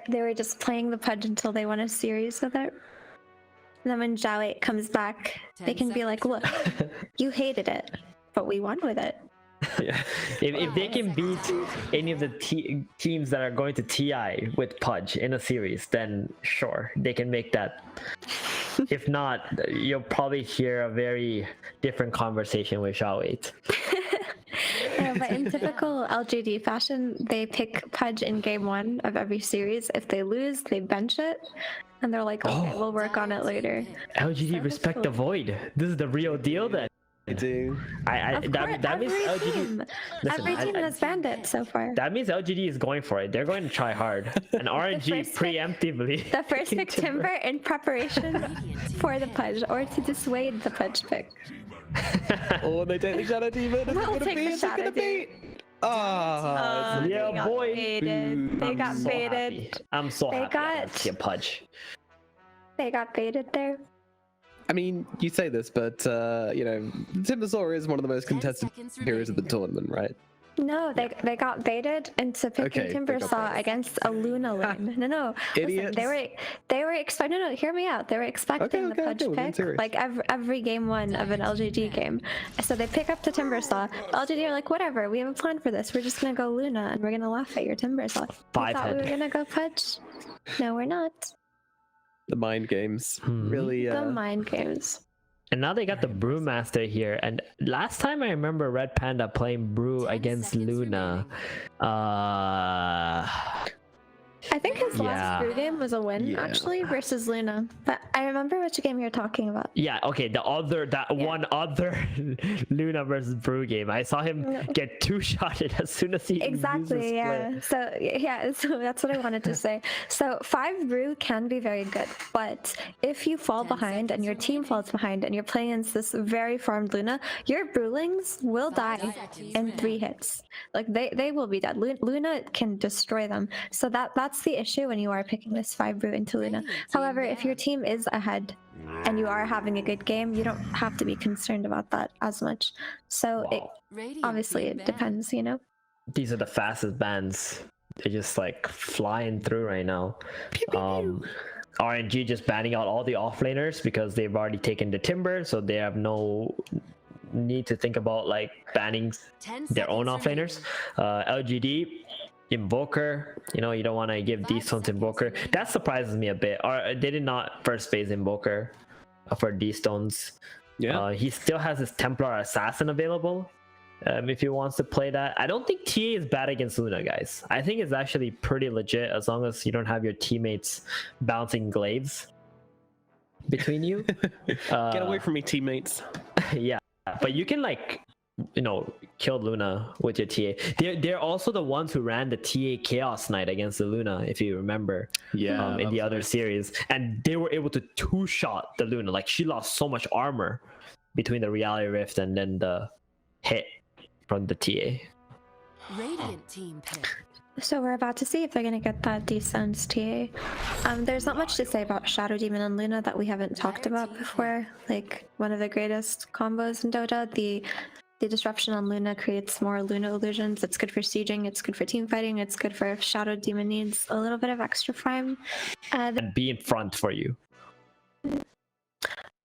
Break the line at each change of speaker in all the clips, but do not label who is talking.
They were just playing the Pudge until they won a series with it. And then when Zhao 8 comes back, they can be like, look, you hated it, but we won with it.
Yeah. If they can beat any of the teams that are going to TI with Pudge in a series, then sure, they can make that. If not, you'll probably hear a very different conversation with Zhao 8.
Yeah, but in typical LGD fashion, they pick Pudge in game 1 of every series. If they lose, they bench it, and they're like, okay, we'll work on it later.
LGD so respect the void. This is the real deal then.
I do.
That means LGD.
Listen, every team has banned it so far.
That means LGD is going for it. They're going to try hard. And RNG preemptively.
The first pick Timber in preparation for the Pudge, or to dissuade the Pudge pick.
Oh, they take the Shadow Demon.
We'll take the Shadow Demon.
Oh,
yeah, boy.
They got baited.
Happy. I'm so happy to see a Pudge.
They got baited there.
I mean, you say this, but you know, Timbersaw is one of the most contested heroes of the tournament, right?
No, they got baited into picking Timbersaw against a Luna lane. No, listen, they were expecting. No, hear me out. They were expecting the Pudge pick like every game 1 of an LGD game. So they pick up the Timbersaw. LGD are like, whatever. We have a plan for this. We're just gonna go Luna and we're gonna laugh at your Timbersaw. I thought we were gonna go Pudge. No, we're not.
The mind games, really.
The mind games.
And now they got the Brewmaster here. And last time I remember Red Panda playing Brew against Luna.
I think his last Brew game was a win actually versus Luna. But I remember which game you're talking about.
Yeah, okay, one other Luna versus Brew game. I saw him get 2-shotted as soon as he
exactly, yeah. So that's what I wanted to say. So 5 Brew can be very good, but if you fall behind and your team falls behind and you're playing against this very farmed Luna, your Brewlings will die in 3 hits. Like they will be dead. Luna can destroy them. So that's the issue when you are picking this 5 Brew into Luna. However, if your team is ahead and you are having a good game, you don't have to be concerned about that as much. So obviously it depends, you know.
These are the fastest bans. They're just like flying through right now. RNG just banning out all the offlaners because they've already taken the Timber, so they have no need to think about like banning their own offlaners. LGD Invoker, you know, you don't want to give D-Stones Invoker. That surprises me a bit. Or they did not first phase Invoker for D-Stones. Yeah. He still has his Templar Assassin available if he wants to play that. I don't think TA is bad against Luna, guys. I think it's actually pretty legit as long as you don't have your teammates bouncing glaives between you.
Get away from me, teammates.
Yeah, but you can like, you know, kill Luna with your TA. They're also the ones who ran the TA Chaos Knight against the Luna, if you remember. Yeah. In the other series, and they were able to 2-shot the Luna. Like she lost so much armor between the Reality Rift and then the hit from the TA.
Radiant team pick.
So we're about to see if they're gonna get that D-Stones TA. There's not much to say about Shadow Demon and Luna that we haven't talked about before. Like one of the greatest combos in Dota, the disruption on Luna creates more Luna illusions. It's good for sieging, it's good for team fighting, it's good for if Shadow Demon needs a little bit of extra farm.
And be in front for you.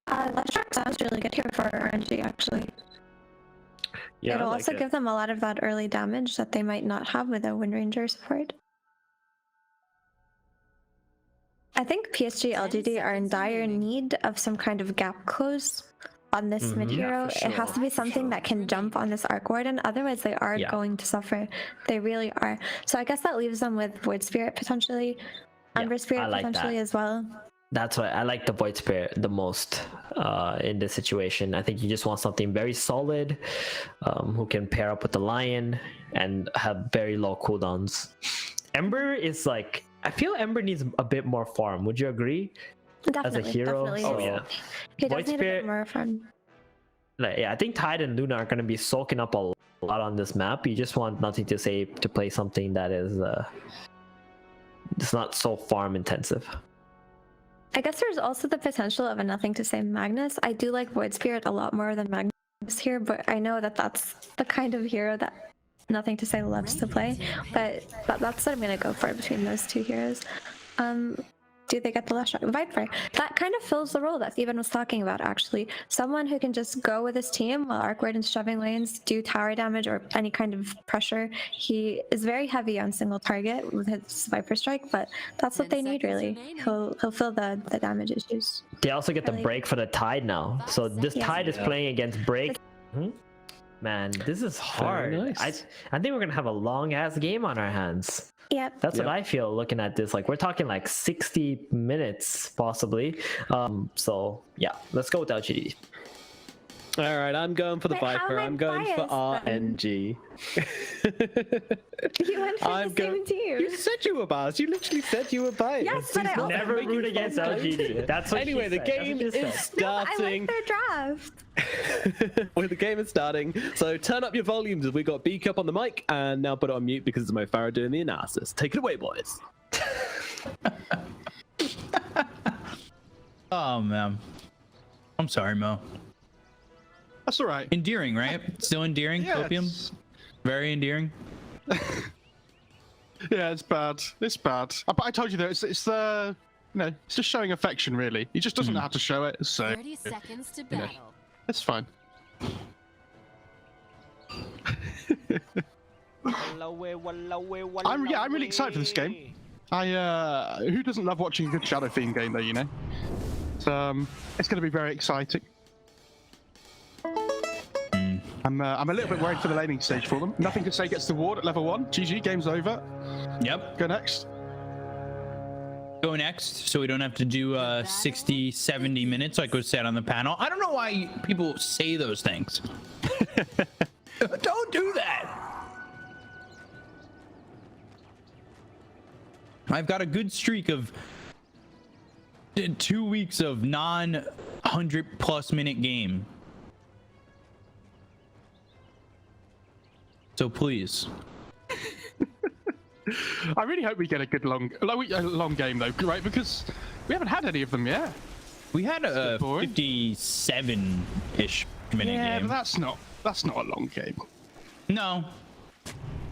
That track sounds really good here for RNG actually.
Yeah,
it'll also give them a lot of that early damage that they might not have with a Wind Ranger support. I think PSG LGD are in dire need of some kind of gap close on this mid hero. Sure. It has to be something that can jump on this Arc Warden, otherwise they are going to suffer. They really are. So I guess that leaves them with Void Spirit potentially, Ember Spirit potentially as well.
That's why I like the Void Spirit the most in this situation. I think you just want something very solid, who can pair up with the Lion and have very low cooldowns. Ember is like, I feel Ember needs a bit more farm. Would you agree?
Definitely,
as a hero.
He does need a bit more farm.
Like, yeah, I think Tide and Luna are going to be soaking up a lot on this map. You just want Nothing to Say to play something that is it's not so farm intensive.
I guess there's also the potential of a Nothing to Say Magnus. I do like Void Spirit a lot more than Magnus here, but I know that that's the kind of hero that nothing to say loves to play, but that's what I'm gonna go for between those two heroes. Do they get the last shot? Viper. That kind of fills the role that Steven was talking about, actually. Someone who can just go with his team while Arcwarden's shoving lanes, do tower damage or any kind of pressure. He is very heavy on single target with his Viper strike, but that's what they need, really. He'll fill the damage issues.
They also get the break for the Tide now. So this Tide is playing against break. Man, this is hard.
Nice.
I think we're gonna have a long ass game on our hands.
Yep.
That's what I feel looking at this. Like we're talking like 60 minutes possibly. So yeah, let's go with LGD.
All right, I'm going for the
Wait, how
Viper.
am I
I'm going for
biased,
RNG.
You went for the same team.
You said you were biased. You literally said you were biased.
Yes, but I also
Never root against LGD. That's what
Anyway,
she
the
said.
game
That's what she
is
said.
No, I
starting.
like their draft.
Well, the game is starting, so turn up your volumes as we got B Cup on the mic, and now put it on mute because it's Mo Farah doing the analysis. Take it away, boys.
Oh man, I'm sorry, Mo.
That's all right.
Endearing, right? Still endearing,
Yeah,
Opium?
it's-
Very endearing.
Yeah, it's bad. It's bad. But I told you though, it's the it's just showing affection really. He just doesn't know how to show it, so
30 seconds to
know.
battle.
it's fine. I'm really excited for this game. Who doesn't love watching a good Shadow Fiend game though, you know? It's going to be very exciting. I'm a little bit worried for the laning stage for them. Nothing to say gets the ward at level 1. GG, game's over.
Yep.
Go next.
Go next, so we don't have to do 60, 70 minutes like was said on the panel. I don't know why people say those things. Don't do that. I've got a good streak of 2 weeks of non-100+ minute game. So please.
I really hope we get a good long game though, right? Because we haven't had any of them yet.
We had a
boring.
57-ish minute
Yeah,
game.
but that's not a long game.
No.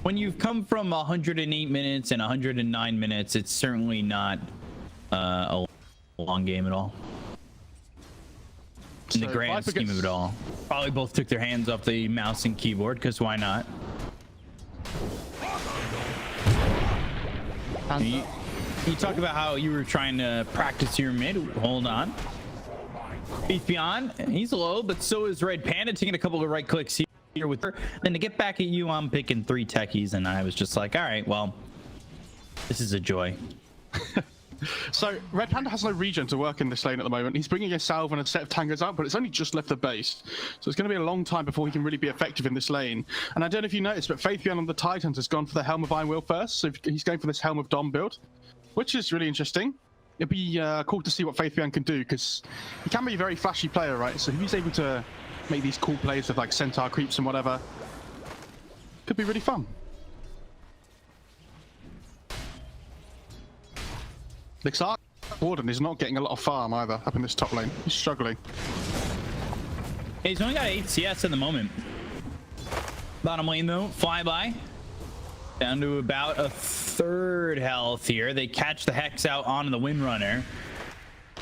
When you've come from 108 minutes and 109 minutes, it's certainly not a long game at all. In the
So
grand
Viper
scheme
gets-
of it all. Probably both took their hands off the mouse and keyboard, because why not? You talk about how you were trying to practice your mid. Hold on. He's beyond. He's low, but so is Red Panda, taking a couple of right clicks here with her. Then to get back at you, I'm picking 3 techies, and I was just like, all right, well, this is a joy.
So Red Panda has no regen to work in this lane at the moment. He's bringing a salve and a set of tangos out, but it's only just left the base. So it's going to be a long time before he can really be effective in this lane. And I don't know if you noticed, but Faith Beyond on the Titans has gone for the Helm of Iron Will first. So he's going for this Helm of Dom build, which is really interesting. It'd be cool to see what Faith Beyond can do, because he can be a very flashy player, right? So if he's able to make these cool plays with like Centaur creeps and whatever, could be really fun. Looks like Warden is not getting a lot of farm either up in this top lane. He's struggling.
Hey, he's only got 8 CS at the moment. Bottom lane though, flyby. Down to about a 3rd health here. They catch the Hex out onto the Windrunner.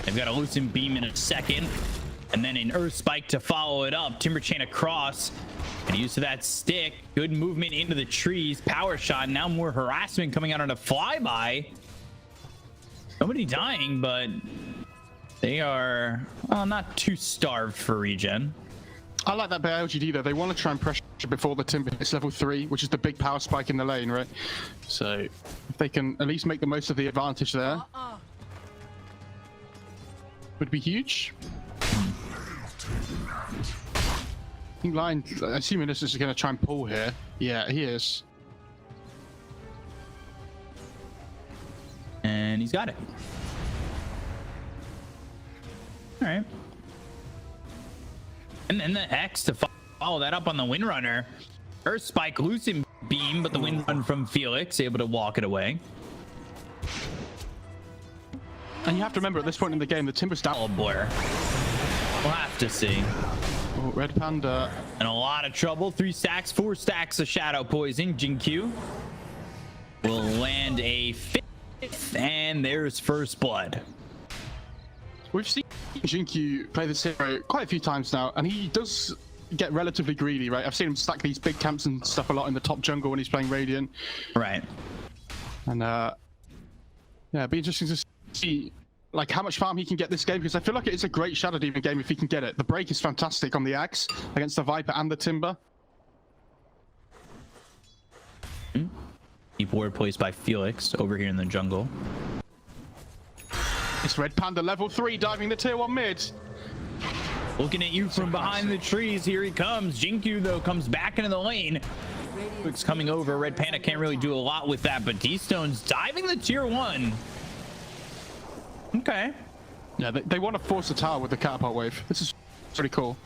They've got a Lucent Beam in a second. And then an Earth Spike to follow it up. Timber Chain across. And use of that stick. Good movement into the trees. Power shot. Now more harassment coming out on a flyby. Nobody dying, but they are not too starved for regen.
I like that by LGD though. They want to try and pressure before the Timber hits level 3, which is the big power spike in the lane, right? So if they can at least make the most of the advantage there, would be huge. I think Lion, assuming this is going to try and pull here. Yeah, he is.
And he's got it. All right. And then the X to follow that up on the Windrunner. Earth Spike, Lucent Beam, but the Windrun from Felix able to walk it away.
And you have to remember at this point in the game, the Timber's down.
Oh, Blair. We'll have to see.
Oh, Red Panda.
In a lot of trouble. 3 stacks, 4 stacks of Shadow Poison. Jinkyu will land a 5th, and there's first blood.
We've seen Jinkyu play this hero quite a few times now, and he does get relatively greedy, right? I've seen him stack these big camps and stuff a lot in the top jungle when he's playing Radiant.
Right.
And yeah, it'd be interesting to see like how much farm he can get this game, because I feel like it's a great Shadow Demon game if he can get it. The break is fantastic on the Axe against the Viper and the Timber.
Deep ward placed by Felix over here in the jungle.
It's Red Panda level 3 diving the tier 1 mid.
Looking at you from behind the trees. Here he comes. Jinkyu, though, comes back into the lane. It's coming over. Red Panda can't really do a lot with that, but D-Stone's diving the tier 1. Okay.
Yeah, they want to force the tower with the catapult wave. This is pretty cool.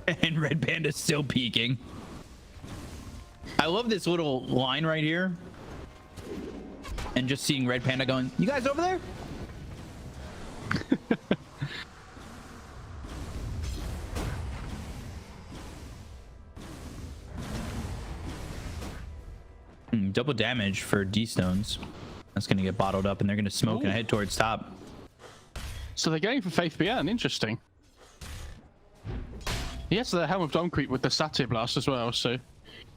And Red Panda's still peeking. I love this little line right here. And just seeing Red Panda going, you guys over there? Double damage for D-Stones. That's going to get bottled up, and they're going to smoke and head towards top.
So they're going for Faith BN. Interesting. He has the Helm of Dawn creep with the Satyr Blast as well, so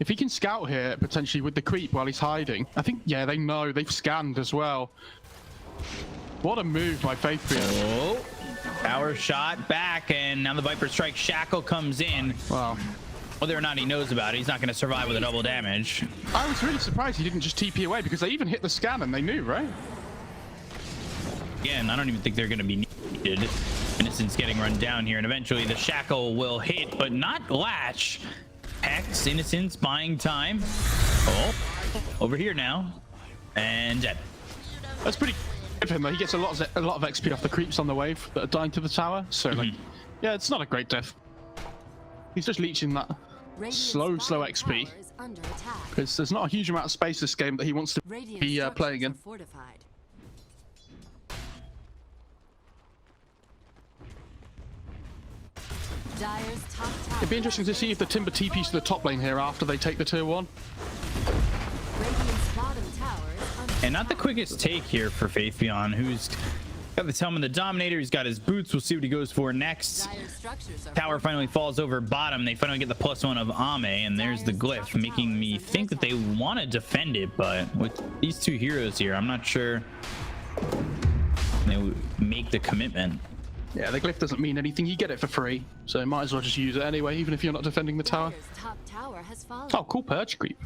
if he can scout here, potentially with the creep while he's hiding. I think, yeah, they know. They've scanned as well. What a move by Faith BN.
Oh, power shot back, and now the Viper Strike Shackle comes in.
Wow.
Whether or not he knows about it, he's not going to survive with a double damage.
I was really surprised he didn't just TP away, because they even hit the scan and they knew, right?
Again, I don't even think they're going to be needed. Innocent's getting run down here, and eventually the Shackle will hit, but not latch. Hex, Innocent's buying time. Oh, over here now. And dead.
That's pretty good for him, though. He gets a lot of XP off the creeps on the wave that are dying to the tower. So, like, yeah, it's not a great death. He's just leeching that slow XP. Because there's not a huge amount of space this game that he wants to be playing in. It'd be interesting to see if the Timber TPs to the top lane here after they take the tier 1.
And not the quickest take here for Faithion, who's got the Helm of the Dominator. He's got his boots. We'll see what he goes for next. Tower finally falls over bottom. They finally get the +1 of Ame, and there's the glyph, making me think that they want to defend it, but with these two heroes here, I'm not sure they would make the commitment.
Yeah, the glyph doesn't mean anything. You get it for free, so might as well just use it anyway, even if you're not defending the tower. Oh, cool Purge creep.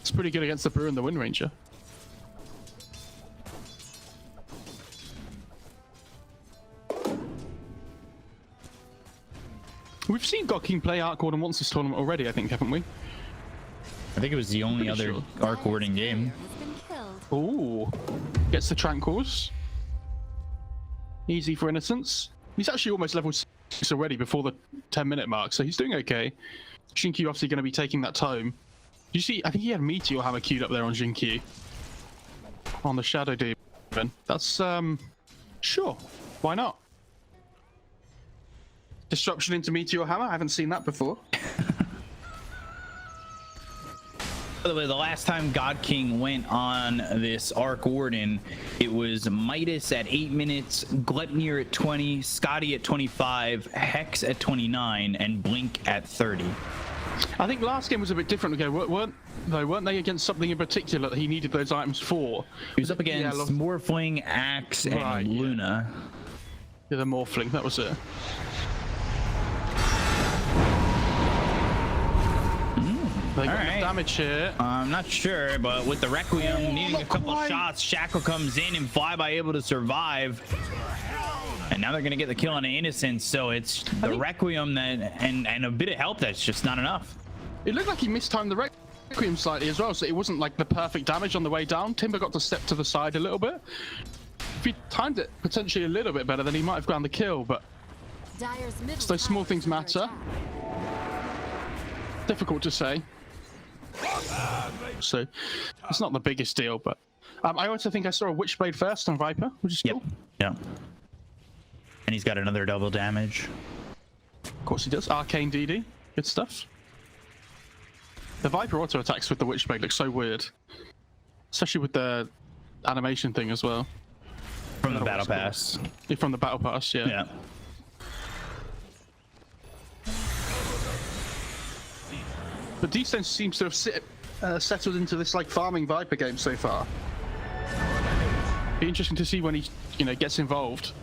It's pretty good against the Brew and the Wind Ranger. We've seen God King play Arc Warden once this tournament already, I think, haven't we?
I think it was the only other Arc Warden game.
Ooh. Gets the Tranquils. Easy for Innocence. He's actually almost level 6 already before the 10-minute mark, so he's doing okay. Jinkyu obviously going to be taking that tome. You see, I think he had Meteor Hammer queued up there on Jinkyu. On the Shadow Demon. That's, sure. Why not? Disruption into Meteor Hammer? I haven't seen that before.
By the way, the last time God King went on this Arc Warden, it was Midas at 8 minutes, Glepnir at 20, Scotty at 25, Hex at 29, and Blink at 30.
I think last game was a bit different. Okay, weren't they against something in particular that he needed those items for?
He was up against Morphling, Axe, and Luna.
Yeah, the Morphling, that was it. They got enough damage here.
I'm not sure, but with the Requiem needing a couple shots, Shackle comes in and Flyby able to survive. And now they're going to get the kill on the Innocent, so it's the Requiem that, and a bit of help that's just not enough.
It looked like he mistimed the Requiem slightly as well, so it wasn't like the perfect damage on the way down. Timber got to step to the side a little bit. If he timed it potentially a little bit better, then he might have ground the kill, but those small things matter. Difficult to say. So it's not the biggest deal, but I also think I saw a Witchblade first on Viper, which is cool.
Yeah. And he's got another double damage.
Of course he does. Arcane DD. Good stuff. The Viper auto attacks with the Witchblade look so weird. Especially with the animation thing as well.
From the battle pass.
Yeah, from the battle pass, yeah.
Yeah.
But D-Stone seems to have settled into this like farming Viper game so far. Be interesting to see when he, gets involved.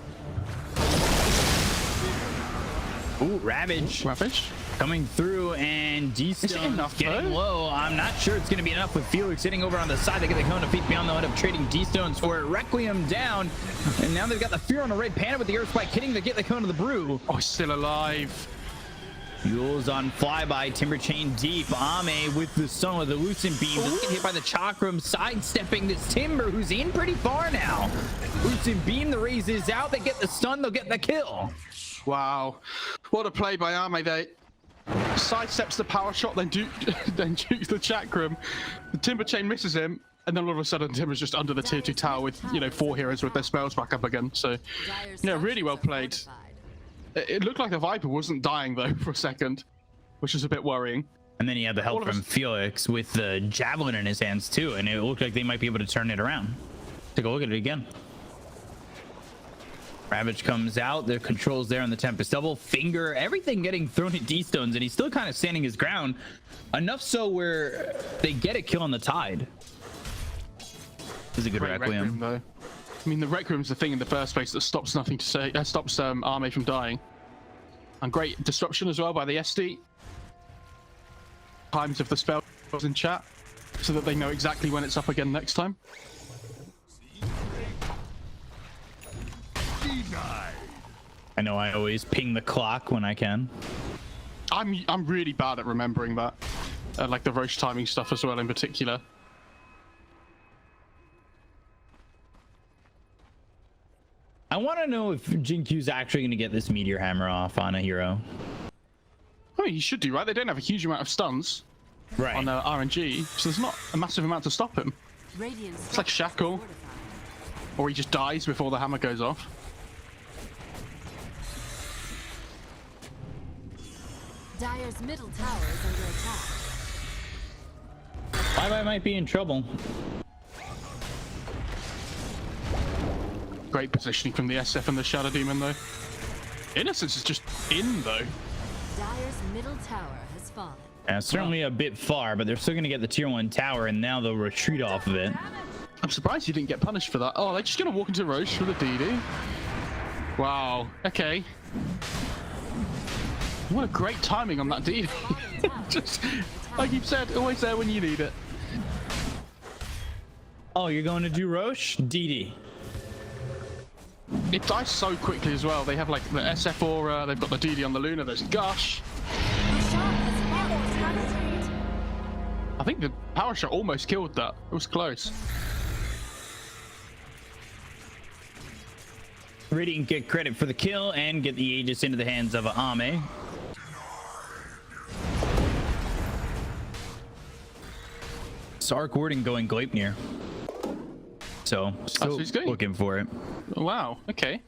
Ooh, Ravage.
Ravage.
Coming through, and D-Stone getting
though?
low. I'm not sure it's going to be enough with Felix sitting over on the side. They get the cone of feet beyond. They'll end up trading D-Stones for it. Requiem down, and now they've got the Fear on the Red Panda with the Earth Spike hitting to get the cone of the Brew.
Oh, he's still alive.
Yules on flyby, Timber Chain deep. Ame with the stun with the Lucent Beam. Doesn't get hit by the Chakram, sidestepping this Timber, who's in pretty far now. Lucent Beam, the raise is out. They get the stun, they'll get the kill.
Wow. What a play by Ame. They sidesteps the power shot, then jukes the Chakram. The Timber Chain misses him, and then all of a sudden Timber's just under the tier 2 tower with, 4 heroes with their spells back up again. So, really well played. It looked like the Viper wasn't dying though for a second, which is a bit worrying.
And then he had the help from Felix with the Javelin in his hands too, and it looked like they might be able to turn it around. Take a look at it again. Ravage comes out, the controls there on the Tempest double, finger, everything getting thrown at D-Stones, and he's still kind of standing his ground. Enough so where they get a kill on the Tide. This is a good Requiem.
Though. I mean, the Requiem's the thing in the first place that stops Ame from dying. And great disruption as well by the SD. Times of the spells in chat, so that they know exactly when it's up again next time.
I know I always ping the clock when I can.
I'm really bad at remembering that, like the Roche timing stuff as well in particular.
I want to know if Jinkyu's actually going to get this Meteor Hammer off on a hero.
I mean, he should do, right? They don't have a huge amount of stuns on RNG, so there's not a massive amount to stop him. It's like Shackle, or he just dies before the hammer goes off.
Dire's middle tower is under attack.
Bye-bye might be in trouble.
Great positioning from the SF and the Shadow Demon, though. Innocence is just in, though.
Dire's middle tower has fallen.
Yeah, certainly a bit far, but they're still going to get the tier 1 tower, and now they'll retreat off of it.
I'm surprised you didn't get punished for that. Oh, they're just going to walk into Roche for the DD. Wow. Okay. What a great timing on that DD. Just, like you've said, always there when you need it.
Oh, you're going to do Roche? DD.
It dies so quickly as well. They have like the SF aura, they've got the DD on the Luna, there's Gush. I think the power shot almost killed that. It was close.
Radiant get credit for the kill and get the Aegis into the hands of Ame. Sark Warden going Gleipnir. So, still looking for it.
Wow, okay.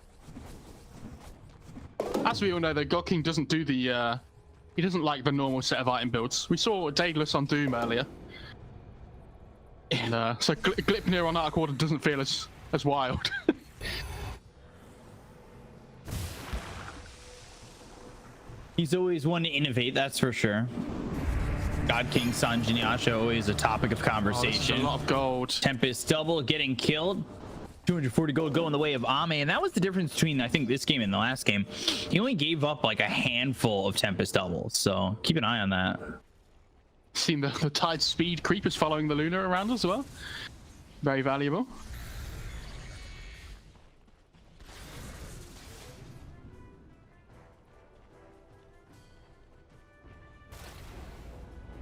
As we all know, though, God King doesn't do the, he doesn't like the normal set of item builds. We saw Daedalus on Doom earlier. And, so Gleipnir on Arc Warden doesn't feel as wild.
He's always one to innovate, that's for sure. God King Sanjin Yasha always a topic of conversation.
Oh, a lot of gold.
Tempest double getting killed. 240 gold going the way of Ame, and that was the difference between I think this game and the last game. He only gave up like a handful of Tempest doubles, so keep an eye on that.
Seen the Tide speed creepers following the Luna around as well. Very valuable.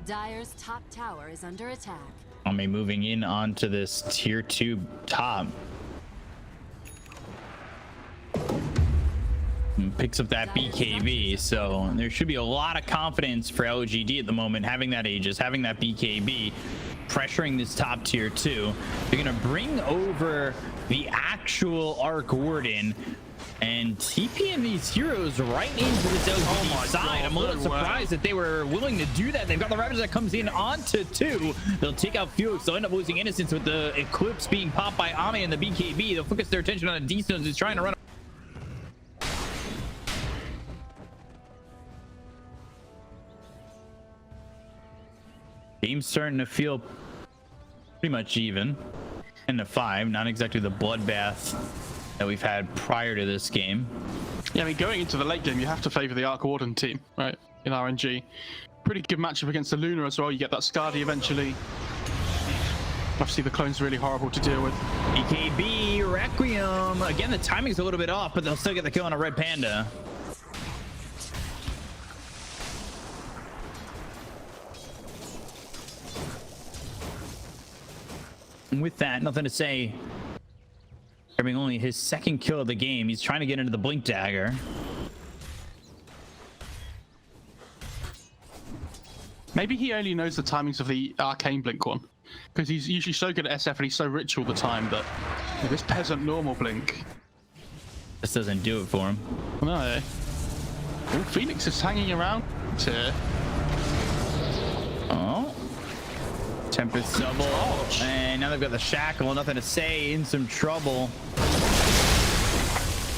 Dire's top tower is under attack.
Ame moving in onto this tier 2 top. And picks up that BKB, so there should be a lot of confidence for LGD at the moment, having that Aegis, having that BKB, pressuring this top tier 2. They're gonna bring over the actual Arc Warden. And TPing these heroes right into this LGD side. I'm a little surprised that they were willing to do that. They've got the Ravage that comes in onto 2. They'll take out Felix. They'll end up losing Innocence with the Eclipse being popped by Ame and the BKB. They'll focus their attention on the D-Stones who's trying to run. Game's starting to feel pretty much even. And the 5, not exactly the bloodbath that we've had prior to this game.
Yeah, I mean, going into the late game, you have to favor the Arc Warden team, right? In RNG. Pretty good matchup against the Luna as well. You get that Skadi eventually. Obviously, the clone's really horrible to deal with.
BKB, Requiem. Again, the timing's a little bit off, but they'll still get the kill on a Red Panda. And with that, nothing to say. Having only his 2nd kill of the game, he's trying to get into the Blink Dagger.
Maybe he only knows the timings of the Arcane Blink one. Because he's usually so good at SF and he's so rich all the time that this peasant normal Blink.
This doesn't do it for him.
No. Oh, Phoenix is hanging around here.
Oh. Tempest double. And now they've got the Shackle. Nothing to say. In some trouble.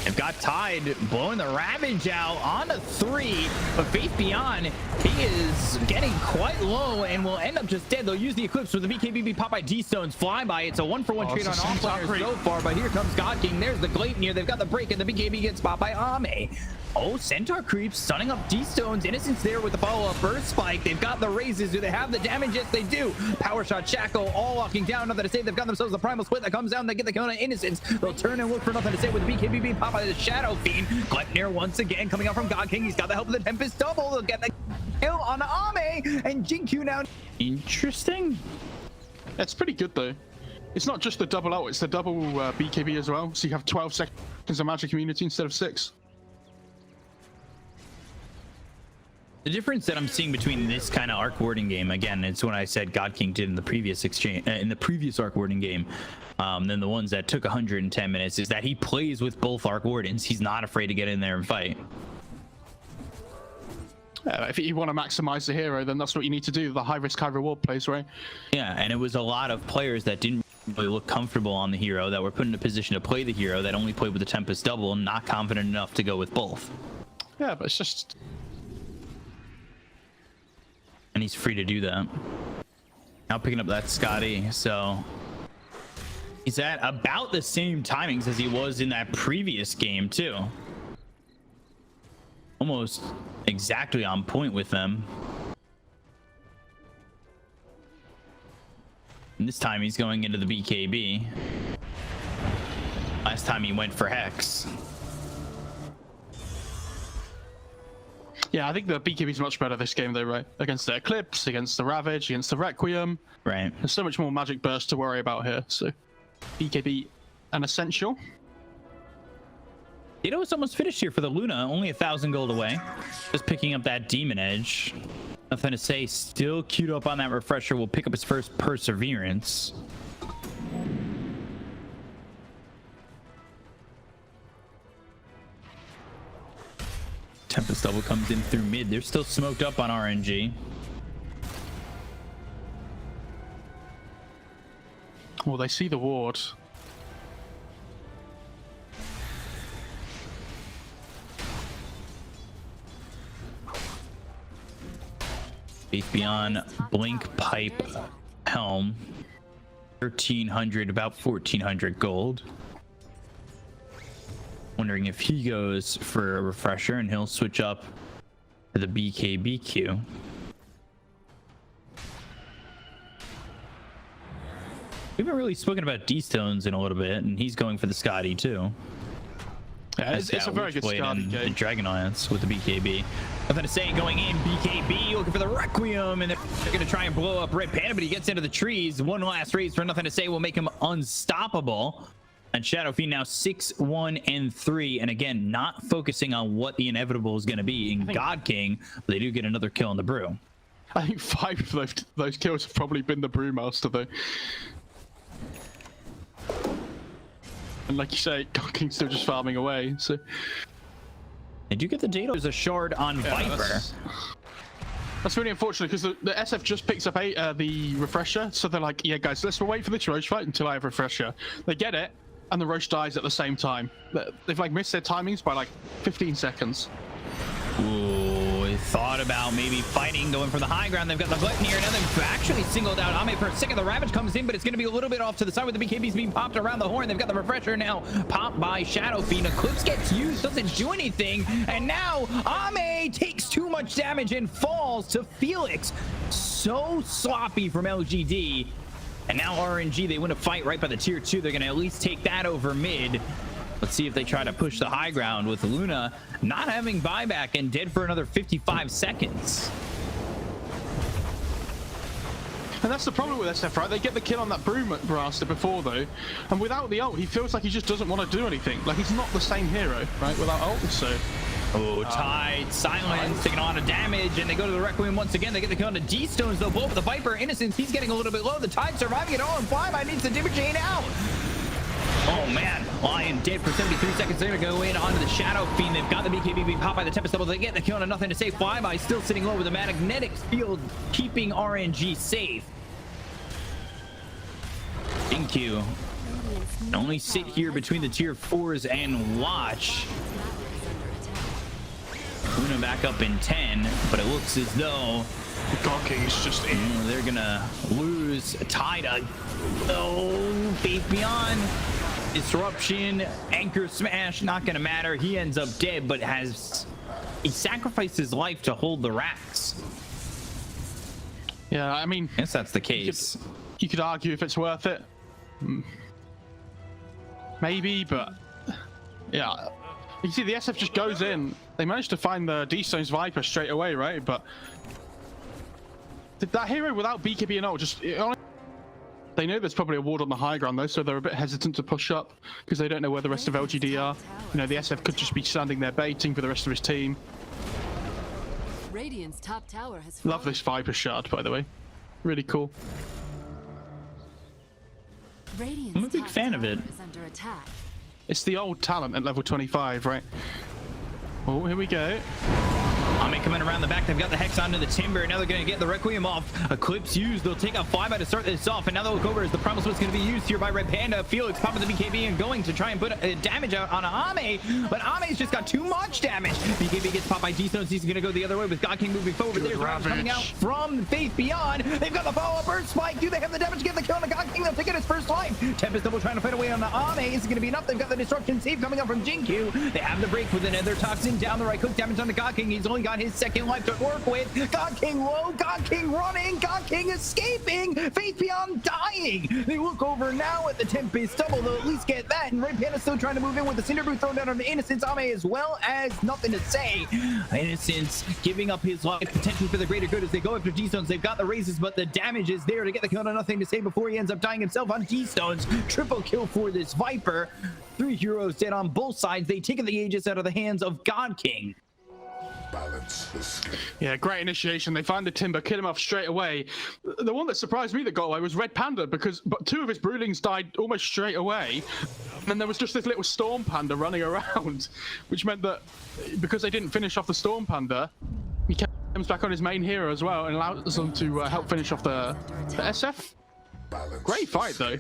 They've got Tide blowing the Ravage out on to 3, but Faith Beyond, he is getting quite low and will end up just dead. They'll use the Eclipse with the BKB pop by D-Stones flyby. It's a 1-for-1 trade on offliners so far, but here comes God King. There's the Gleipnir. They've got the break, and the BKB gets popped by Ame. Oh, Centaur creeps, stunning up D-Stones. Innocence there with the follow-up burst spike. They've got the raises. Do they have the damage? Yes, they do. Power shot, Shackle, all locking down. Nothing to say. They've got themselves the primal split that comes down. They get the kill on Innocence. They'll turn and look for nothing to say with the BKB being popped by the Shadow Fiend. Gleipnir once again coming out from God King. He's got the help of the Tempest double. They'll get the kill on Ame, and Jinku now. Interesting.
That's pretty good though. It's not just the double ult, it's the double BKB as well. So you have 12 seconds of magic immunity instead of 6.
The difference that I'm seeing between this kind of arc warding game, again, it's what I said God King did in the previous exchange, in the previous arc warding game, than the ones that took 110 minutes, is that he plays with both arc wardens. He's not afraid to get in there and fight.
If you want to maximize the hero, then that's what you need to do. The high risk, high reward plays, right?
Yeah, and it was a lot of players that didn't really look comfortable on the hero, that were put in a position to play the hero, that only played with the Tempest double, and not confident enough to go with both.
Yeah, but it's just...
And he's free to do that. Now picking up that Skadi, so he's at about the same timings as he was in that previous game too. Almost exactly on point with them. And this time he's going into the BKB. Last time he went for Hex.
Yeah, I think the BKB is much better this game though, right? Against the Eclipse, against the Ravage, against the Requiem.
Right.
There's so much more magic burst to worry about here, so BKB an essential.
You know, it's almost finished here for the Luna. Only 1,000 gold away. Just picking up that Demon Edge. Nothing to say. Still queued up on that refresher. Will pick up his first Perseverance. Tempest double comes in through mid. They're still smoked up on RNG.
Well, they see the ward.
Faith Beyond, Blink, Pipe, Helm. 1,300, about 1,400 gold. Wondering if he goes for a refresher, and he'll switch up to the BKBQ. We haven't really spoken about D-Stones in a little bit, and he's going for the Skadi too.
Yeah, it's a very good Skadi game.
The Dragon Lance with the BKB. Nothing to say, going in, BKB looking for the Requiem, and they're going to try and blow up Red Panda, but he gets into the trees. One last raise for nothing to say will make him unstoppable. And Shadow Fiend now 6-1-3, and again, not focusing on what the inevitable is going to be in God King, but they do get another kill on the Brew.
I think 5 of those kills have probably been the Brewmaster though. And like you say, Conking's still just farming away. So
Did you get the data? There's a shard on Viper.
That's really unfortunate because the SF just picks up the refresher. So they're like, yeah, guys, let's wait for the Roche fight until I have refresher. They get it, and the Roche dies at the same time. They've like missed their timings by like 15 seconds.
Ooh, thought about maybe fighting, going for the high ground. They've got the button here. Now they've actually singled out Ame for a second. The Ravage comes in, but it's going to be a little bit off to the side with the BKBs being popped around the horn. They've got the refresher now popped by Shadow Fiend. Eclipse gets used, doesn't do anything. And now Ame takes too much damage and falls to Felix. So sloppy from LGD. And now RNG, they win a fight right by the tier 2. They're going to at least take that over mid. Let's see if they try to push the high ground with Luna not having buyback and dead for another 55 seconds.
And that's the problem with SF, right? They get the kill on that Broom Blaster before, though. And without the ult, he feels like he just doesn't want to do anything. Like, he's not the same hero, right? Without ult, so...
Oh, tight, silence, taking a lot of damage, and they go to the Requiem once again. They get the kill on the D-Stones, though. Both the Viper, Innocence, he's getting a little bit low. The Tide surviving it all, and Flyby needs to damage Jane out. Oh man, Lion dead for 73 seconds. They're gonna go in onto the Shadow Fiend. They've got the BKB being popped by the Tempest Double. They get the kill on nothing to say. Flyby still sitting low with the magnetic field, keeping RNG safe. Inkyu can only sit here between the tier 4s and watch. Luna back up in 10, but it looks as though
Conking's just in.
They're gonna lose. Tide. Oh, Faith Beyond. Disruption, anchor smash, not gonna matter. He ends up dead, but he sacrificed his life to hold the racks.
Yeah, I mean,
I guess that's the case.
You could argue if it's worth it. Maybe, but yeah. You can see the SF just goes in. They managed to find the D-Stones Viper straight away, right? But that hero without BKB and ult just... They know there's probably a ward on the high ground though, so they're a bit hesitant to push up because they don't know where the rest of LGD are. You know, the SF could just be standing there baiting for the rest of his team.
Radiant's top tower has
Love this Viper shard, by the way. Really cool.
I'm a big fan of it.
Under attack.
It's the old talent at level 25, right? Oh, here we go.
Ame coming around the back. They've got the Hex onto the Timber. Now they're going to get the Requiem off. Eclipse used. They'll take a Flyby to start this off. And now they'll look over as the promise was going to be used here by Red Panda. Felix popping the BKB and going to try and put damage out on Ame. But Ame's just got too much damage. BKB gets popped by D-Stones. He's going to go the other way with God King moving forward. There's Ravage coming out from Faith Beyond. They've got the follow-up Earth Spike. Do they have the damage to get the kill on the God King? They'll take it his first life. Tempest Double trying to fight away on the Ame. Is it going to be enough? They've got the Disruption Save coming up from Jinkyu. They have the break with another Toxin down the right. Quick damage on the God King. He's only got his second life to work with. God King low, God King running, God King escaping, Faith Beyond dying. They look over now at the Tempest Double. They'll at least get that, and Red Panda still trying to move in with the Cinder Boot thrown down on the Innocence. Ame as well as nothing to say. Innocence giving up his life potentially for the greater good as they go after D-Stones. They've got the raises, but the damage is there to get the kill on nothing to say before he ends up dying himself on D-Stones. Triple kill for this Viper. 3 heroes dead on both sides. They take the Aegis out of the hands of God King.
Yeah, great initiation. They find the Timber, kill him off straight away. The one that surprised me that got away was Red Panda but 2 of his broodlings died almost straight away. And then there was just this little Storm Panda running around, which meant that because they didn't finish off the Storm Panda, he comes back on his main hero as well and allows them to help finish off the SF. Great fight though.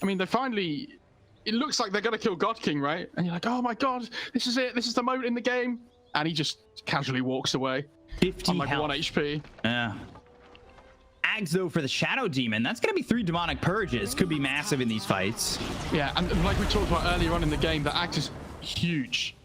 I mean, they finally... It looks like they're going to kill God King, right? And you're like, oh my god, this is it. This is the moment in the game. And he just casually walks away
50
on like
health.
1 HP.
Yeah. Ags though for the Shadow Demon. That's going to be 3 demonic purges. Could be massive in these fights.
Yeah, and like we talked about earlier on in the game, the Axe is huge.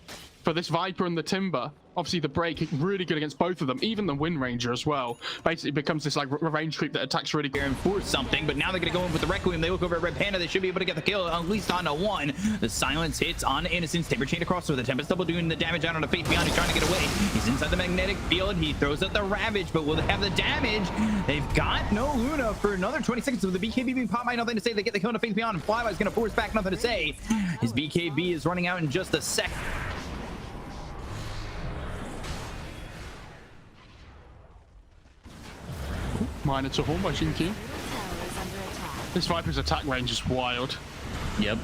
For this Viper and the Timber, obviously the break really good against both of them, even the Wind Ranger as well. Basically becomes this like range creep that attacks really good.
And force something, but now they're going to go in with the Requiem. They look over at Red Panda. They should be able to get the kill, at least on a 1. The silence hits on Innocence. Timber chain across with the Tempest Double doing the damage out on the Faith Beyond. He's trying to get away. He's inside the magnetic field. He throws out the Ravage, but will they have the damage? They've got no Luna for another 20 seconds with the BKB being popped by nothing to say. They get the kill on the Faith Beyond, and Flyby's going to force back nothing to say. His BKB is running out in just a sec.
Minor to home by Jinkyu. This Viper's attack range is wild.
Yep.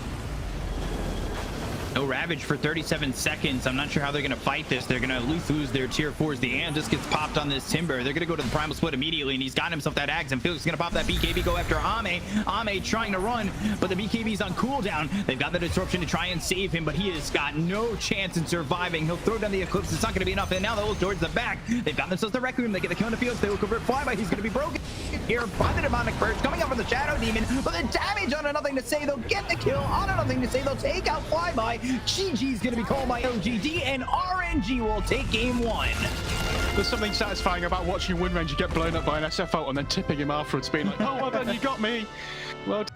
No Ravage for 37 seconds. I'm not sure how they're going to fight this. They're going to at least lose their tier 4s. The AM just gets popped on this Timber. They're going to go to the Primal Split immediately, and he's got himself that Axe, and Felix is going to pop that BKB, go after Ame. Ame trying to run, but the BKB's on cooldown. They've got the Disruption to try and save him, but he has got no chance in surviving. He'll throw down the Eclipse. It's not going to be enough, and now they'll look towards the back. They've got themselves the Rec Room. They get the kill on the field. They will convert Flyby. He's going to be broken here by the Demonic Burst coming up from the Shadow Demon, but the damage on a Nothing to Say. They'll get the kill on a Nothing to Say. They'll take out Flyby. GG's going to be called by LGD, and RNG will take game 1.
There's something satisfying about watching Wind Ranger get blown up by an SF ult and then tipping him afterwards, being like, oh, well done, you got me. Well done.